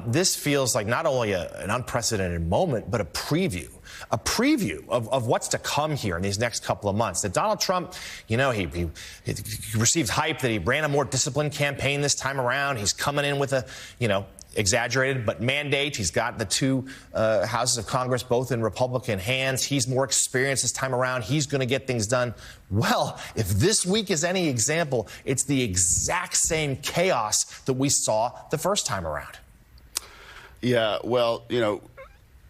This feels like not only an unprecedented moment, but a preview of what's to come here in these next couple of months. That Donald Trump, he received hype that he ran a more disciplined campaign this time around. He's coming in with a, exaggerated but mandate. He's got the two houses of Congress both in Republican hands. He's more experienced this time around. He's going to get things done. Well, if this week is any example, it's the exact same chaos that we saw the first time around. Yeah, well,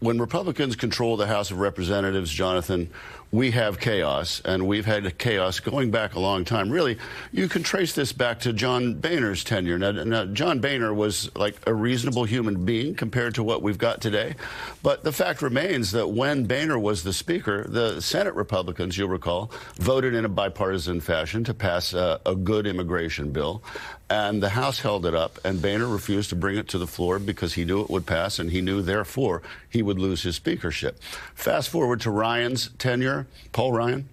when Republicans control the House of Representatives, Jonathan, we have chaos, and we've had chaos going back a long time. Really, you can trace this back to John Boehner's tenure. Now, John Boehner was like a reasonable human being compared to what we've got today. But the fact remains that when Boehner was the Speaker, the Senate Republicans, you'll recall, voted in a bipartisan fashion to pass a good immigration bill. And the House held it up, and Boehner refused to bring it to the floor because he knew it would pass, and he knew, therefore, he would lose his speakership. Fast forward to Ryan's tenure, Paul Ryan.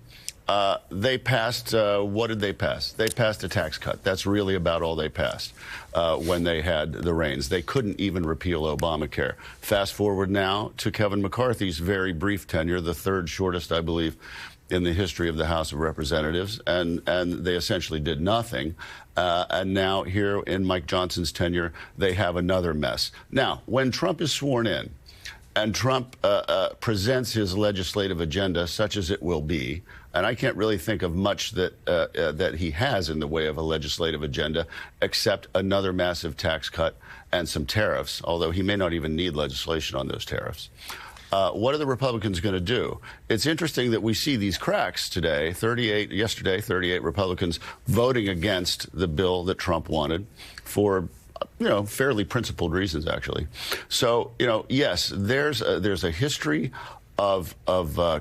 They passed, what did they pass? They passed a tax cut. That's really about all they passed when they had the reins. They couldn't even repeal Obamacare. Fast forward now to Kevin McCarthy's very brief tenure, the third shortest, I believe, in the history of the House of Representatives, and they essentially did nothing. And now here in Mike Johnson's tenure, they have another mess. Now, when Trump is sworn in, and Trump presents his legislative agenda, such as it will be, and I can't really think of much that he has in the way of a legislative agenda, except another massive tax cut and some tariffs, although he may not even need legislation on those tariffs. What are the Republicans going to do? It's interesting that we see these cracks today. 38 Republicans voting against the bill that Trump wanted for, fairly principled reasons, actually. So, yes, there's a history of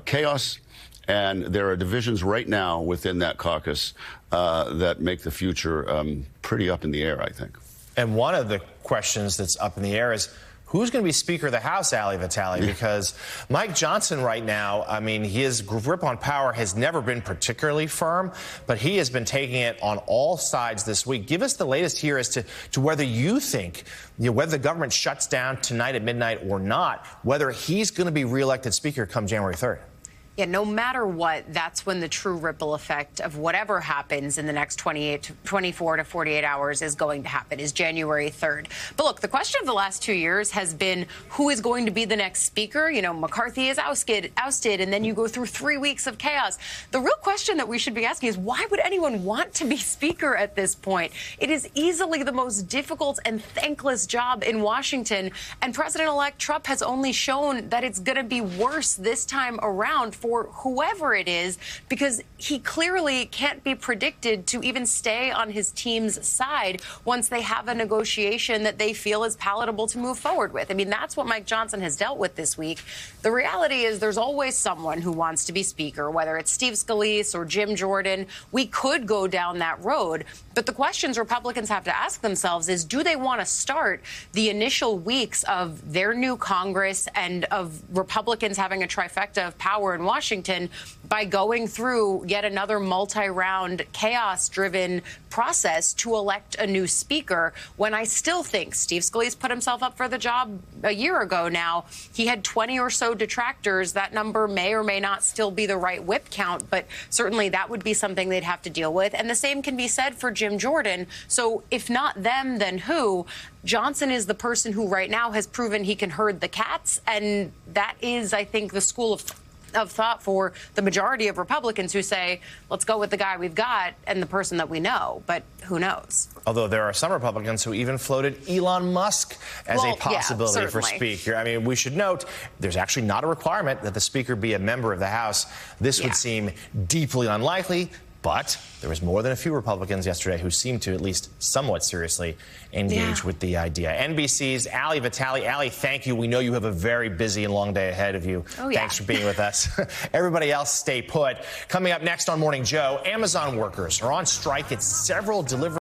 chaos, and there are divisions right now within that caucus that make the future pretty up in the air, I think. And one of the questions that's up in the air is, who's going to be Speaker of the House, Ali Vitale? Because Mike Johnson right now, his grip on power has never been particularly firm, but he has been taking it on all sides this week. Give us the latest here as to whether you think, whether the government shuts down tonight at midnight or not, whether he's going to be reelected Speaker come January 3rd. Yeah, no matter what, that's when the true ripple effect of whatever happens in the next 24 to 48 hours is going to happen, is January 3rd. But look, the question of the last 2 years has been who is going to be the next speaker. McCarthy is ousted, and then you go through 3 weeks of chaos. The real question that we should be asking is, why would anyone want to be speaker at this point? It is easily the most difficult and thankless job in Washington, and President-elect Trump has only shown that it's going to be worse this time around for whoever it is, because he clearly can't be predicted to even stay on his team's side once they have a negotiation that they feel is palatable to move forward with. That's what Mike Johnson has dealt with this week. The reality is there's always someone who wants to be Speaker, whether it's Steve Scalise or Jim Jordan. We could go down that road. But the questions Republicans have to ask themselves is, do they want to start the initial weeks of their new Congress and of Republicans having a trifecta of power in Washington by going through yet another multi-round chaos-driven process to elect a new speaker, when I still think Steve Scalise put himself up for the job a year ago now. He had 20 or so detractors. That number may or may not still be the right whip count, but certainly that would be something they'd have to deal with. And the same can be said for Jim Jordan. So if not them, then who? Johnson is the person who right now has proven he can herd the cats, and that is, I think, the school of thought for the majority of Republicans who say, let's go with the guy we've got and the person that we know. But who knows? Although there are some Republicans who even floated Elon Musk as a possibility for Speaker. We should note there's actually not a requirement that the Speaker be a member of the House. This would seem deeply unlikely. But there was more than a few Republicans yesterday who seemed to at least somewhat seriously engage with the idea. NBC's Ali Vitale. Ali, thank you. We know you have a very busy and long day ahead of you. Thanks for being with us. Everybody else, stay put. Coming up next on Morning Joe, Amazon workers are on strike at several delivery